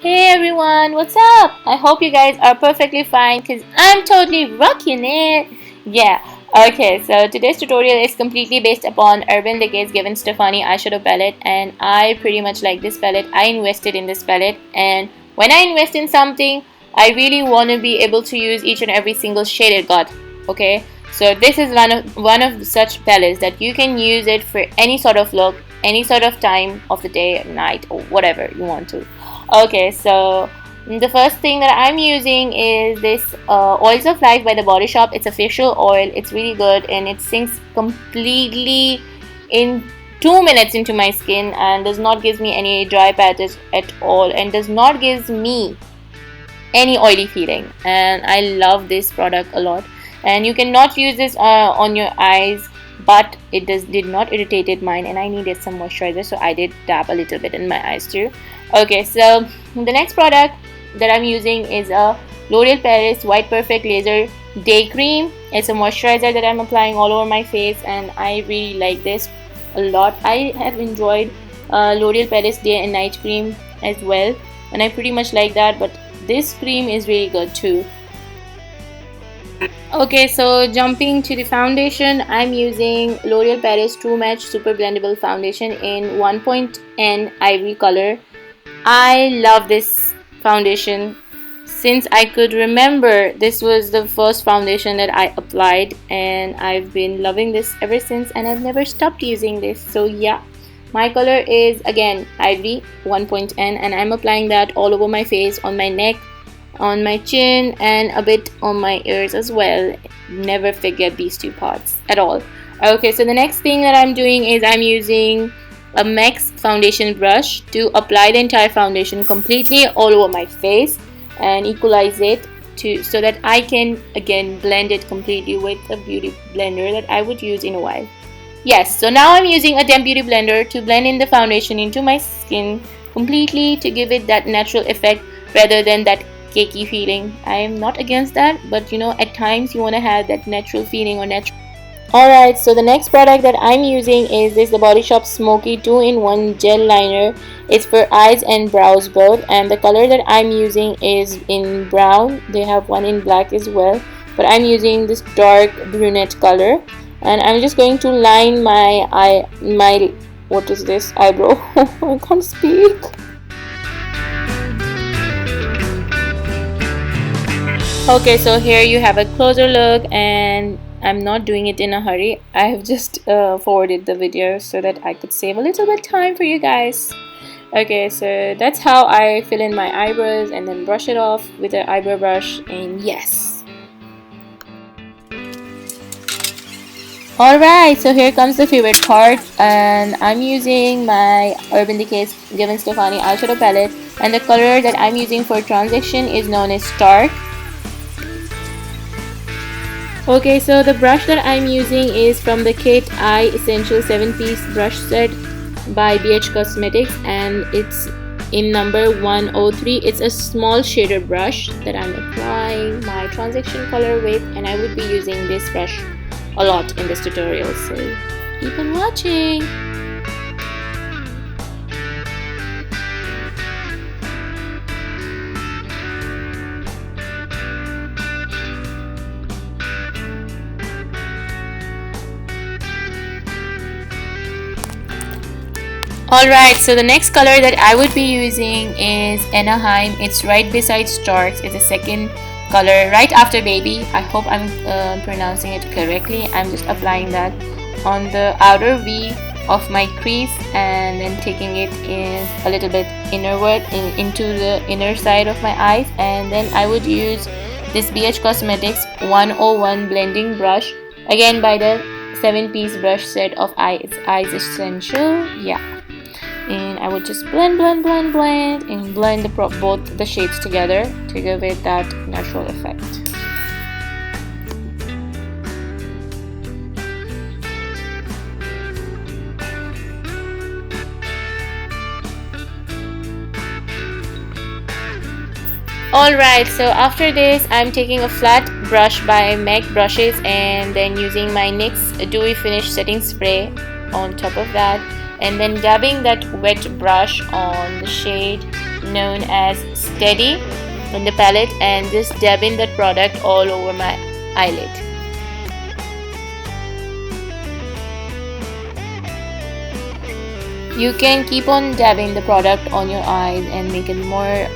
Hey everyone, what's up? I hope you guys are perfectly fine because I'm totally rocking it. Yeah, okay, so today's tutorial is completely based upon Urban Decay's Given Stefani eyeshadow palette, and I pretty much like this palette. I invested in this palette, and when I invest in something, I really want to be able to use each and every single shade it got. Okay, so this is one of such palettes that you can use it for any sort of look, any sort of time of the day, night, or whatever you want to. Okay, so the first thing that I'm using is this Oils of Life by the Body Shop. It's a facial oil. It's really good and it sinks completely in 2 minutes into my skin and does not give me any dry patches at all and does not give me any oily feeling. And I love this product a lot. And you cannot use this on your eyes, but it did not irritated mine, and I needed some moisturizer, so I did dab a little bit in my eyes too. Okay, so the next product that I'm using is a L'Oreal Paris White Perfect Laser Day Cream. It's a moisturizer that I'm applying all over my face, and I really like this a lot. I have enjoyed L'Oreal Paris Day and Night Cream as well, and I pretty much like that, but this cream is really good too. Okay, so jumping to the foundation, I'm using L'Oreal Paris True Match Super Blendable Foundation in 1.N Ivory color. I love this foundation. Since I could remember, this was the first foundation that I applied, and I've been loving this ever since, and I've never stopped using this. So yeah, my color is again Ivory 1.N, and I'm applying that all over my face, on my neck, on my chin, and a bit on my ears as well. Never forget these two parts at all. Okay, so the next thing that I'm doing is I'm using a MAC's foundation brush to apply the entire foundation completely all over my face and equalize it so that I can again blend it completely with a beauty blender that I would use in a while. Yes, so now I'm using a damp beauty blender to blend in the foundation into my skin completely to give it that natural effect rather than that cakey feeling. I am not against that, but at times you want to have that natural feeling or natural. Alright, so the next product that I'm using is this The Body Shop Smoky 2-in-1 Gel Liner. It's for eyes and brows both, and the color that I'm using is in brown. They have one in black as well, but I'm using this dark brunette color, and I'm just going to line my what is this, eyebrow. I can't speak. Okay, so here you have a closer look, and I'm not doing it in a hurry. I have just forwarded the video so that I could save a little bit time for you guys. Okay, so that's how I fill in my eyebrows and then brush it off with an eyebrow brush, and yes. Alright, so here comes the favorite part, and I'm using my Urban Decay's Given Stefani eyeshadow palette, and the color that I'm using for transition is known as Stark. Okay, so the brush that I'm using is from the Kate Eye Essential 7-piece brush set by BH Cosmetics, and it's in number 103. It's a small shader brush that I'm applying my transition color with, and I would be using this brush a lot in this tutorial, so keep on watching. Alright, so the next color that I would be using is Anaheim. It's right beside Starks. It's the second color right after Baby. I hope I'm pronouncing it correctly. I'm just applying that on the outer V of my crease and then taking it in a little bit innerward into the inner side of my eyes, and then I would use this BH Cosmetics 101 blending brush, again by the 7-piece brush set of Eyes Essential. Yeah, and I would just blend and blend both the shades together to give it that natural effect. Alright, so after this I'm taking a flat brush by MAC brushes and then using my NYX Dewy Finish setting spray on top of that, and then dabbing that wet brush on the shade known as Steady in the palette, and just dabbing that product all over my eyelid. You can keep on dabbing the product on your eyes and make it more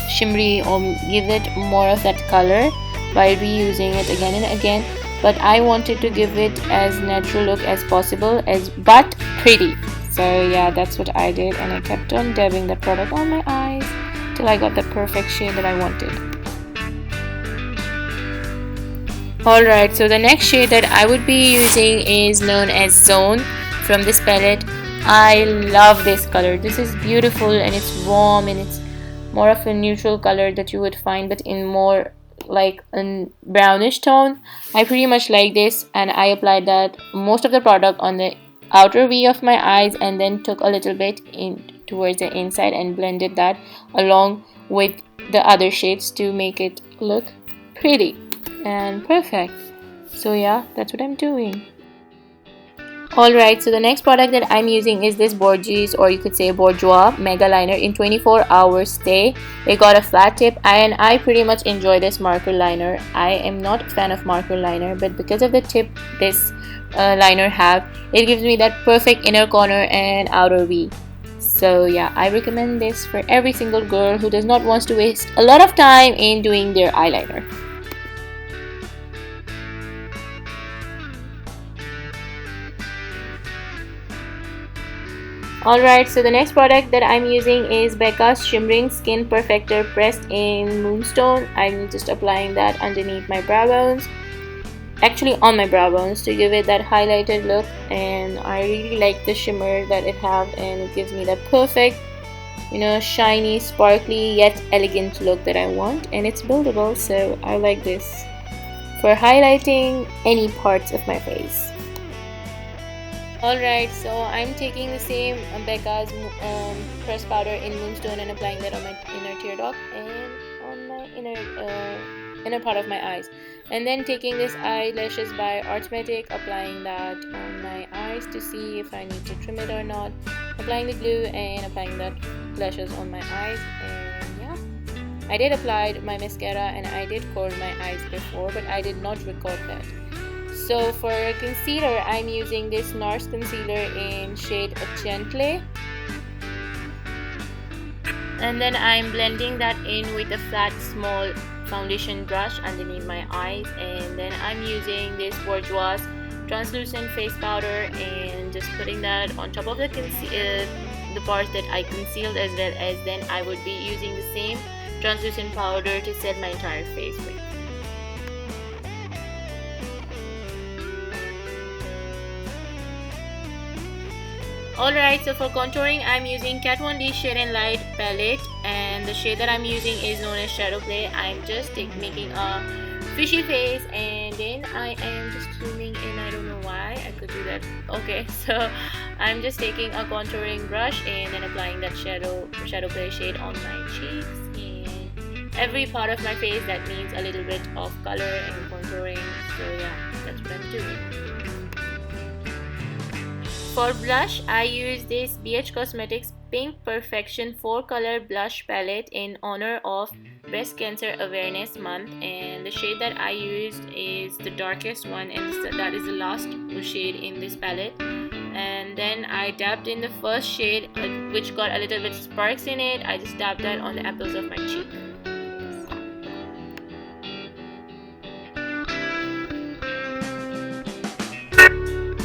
shimmery, or give it more of that color by reusing it again and again, but I wanted to give it as natural look as possible, but pretty. So yeah, that's what I did, and I kept on dabbing the product on my eyes till I got the perfect shade that I wanted. Alright, so the next shade that I would be using is known as Zone from this palette. I love this color. This is beautiful and it's warm, and it's more of a neutral color that you would find, but in more like a brownish tone. I pretty much like this, and I applied that most of the product on the outer V of my eyes, and then took a little bit in towards the inside and blended that along with the other shades to make it look pretty and perfect. So yeah, that's what I'm doing. Alright, so the next product that I'm using is this Borges, or you could say Bourjois Mega Liner in 24 hours stay. It got a flat tip, and I pretty much enjoy this marker liner. I am not a fan of marker liner, but because of the tip this liner have, it gives me that perfect inner corner and outer V. So yeah, I recommend this for every single girl who does not want to waste a lot of time in doing their eyeliner. Alright, so the next product that I'm using is Becca's Shimmering Skin Perfector pressed in Moonstone. I'm just applying that underneath my brow bones, actually on my brow bones, to give it that highlighted look, and I really like the shimmer that it have, and it gives me that perfect, shiny, sparkly yet elegant look that I want, and it's buildable, so I like this for highlighting any parts of my face. Alright, so I'm taking the same Becca's pressed powder in Moonstone and applying that on my inner tear duct and on my inner part of my eyes, and then taking this eyelashes by Artmatic, applying that on my eyes to see if I need to trim it or not, applying the glue and applying that lashes on my eyes. And yeah, I did apply my mascara and I did curl my eyes before, but I did not record that. So for concealer, I'm using this NARS concealer in shade Gentle, and then I'm blending that in with a flat small foundation brush underneath my eyes, and then I'm using this Bourjois translucent face powder and just putting that on top of the parts that I concealed, as well as then I would be using the same translucent powder to set my entire face with. Alright, so for contouring, I'm using Kat Von D Shade and Light palette, and the shade that I'm using is known as Shadow Play. I'm just making a fishy face, and then I am just zooming in. I don't know why I could do that. Okay, so I'm just taking a contouring brush and then applying that Shadow Play shade on my cheeks and every part of my face that needs a little bit of color and contouring. So yeah, that's what I'm doing. For blush, I use this BH Cosmetics Pink Perfection 4-color blush palette in honor of Breast Cancer Awareness Month, and the shade that I used is the darkest one, and that is the last shade in this palette. And then I dabbed in the first shade, which got a little bit sparks in it. I just dabbed that on the apples of my cheek.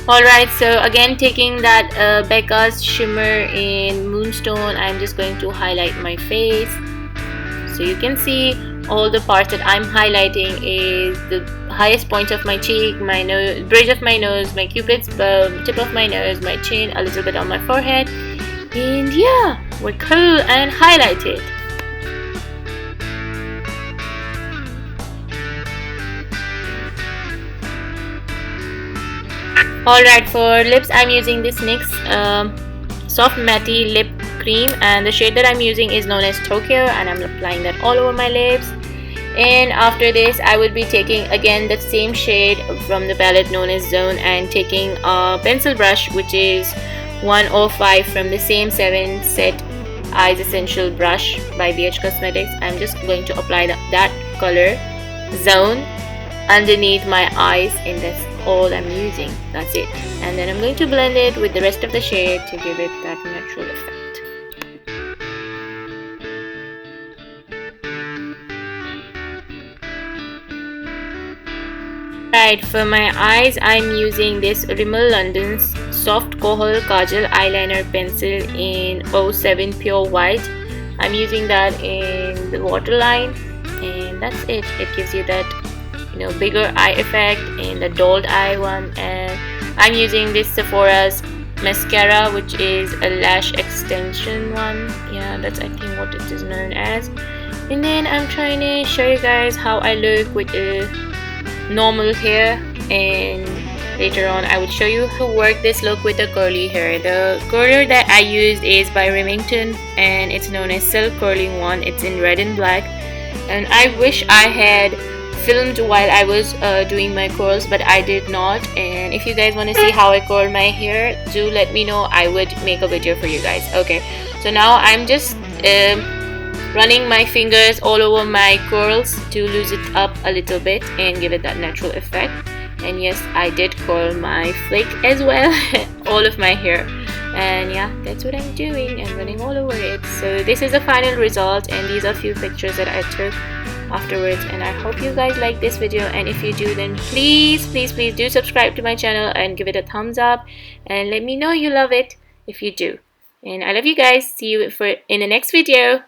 Alright, so again taking that Becca's shimmer in Moonstone, I'm just going to highlight my face. So you can see all the parts that I'm highlighting is the highest point of my cheek, my nose, bridge of my nose, my cupid's bow, tip of my nose, my chin, a little bit on my forehead. And yeah, we're cool and highlighted. Alright, for lips, I'm using this NYX Soft Matte Lip Cream, and the shade that I'm using is known as Tokyo, and I'm applying that all over my lips. And after this, I will be taking again the same shade from the palette known as Zone, and taking a pencil brush which is 105 from the same 7 set Eyes Essential brush by BH Cosmetics. I'm just going to apply that color zone underneath my eyes, and that's all I'm using. That's it. And then I'm going to blend it with the rest of the shade to give it that natural effect. Right, for my eyes, I'm using this Rimmel London's Soft Kohl Kajal Eyeliner Pencil in 07 Pure White. I'm using that in the waterline, and that's it. It gives you that, bigger eye effect and the dolled eye one. And I'm using this Sephora's mascara, which is a lash extension one. Yeah, that's I think what it is known as. And then I'm trying to show you guys how I look with a normal hair, and later on I will show you how to work this look with the curly hair. The curler that I used is by Remington, and it's known as Silk Curling One. It's in red and black, and I wish I had filmed while I was doing my curls, but I did not. And if you guys want to see how I curl my hair, do let me know. I would make a video for you guys. Okay, so now I'm just running my fingers all over my curls to lose it up a little bit and give it that natural effect. And yes, I did curl my flake as well, all of my hair. And yeah, that's what I'm doing. I'm running all over it. So this is the final result, and these are a few pictures that I took afterwards. And I hope you guys like this video, and if you do, then please do subscribe to my channel and give it a thumbs up, and let me know you love it if you do. And I love you guys. See you in the next video.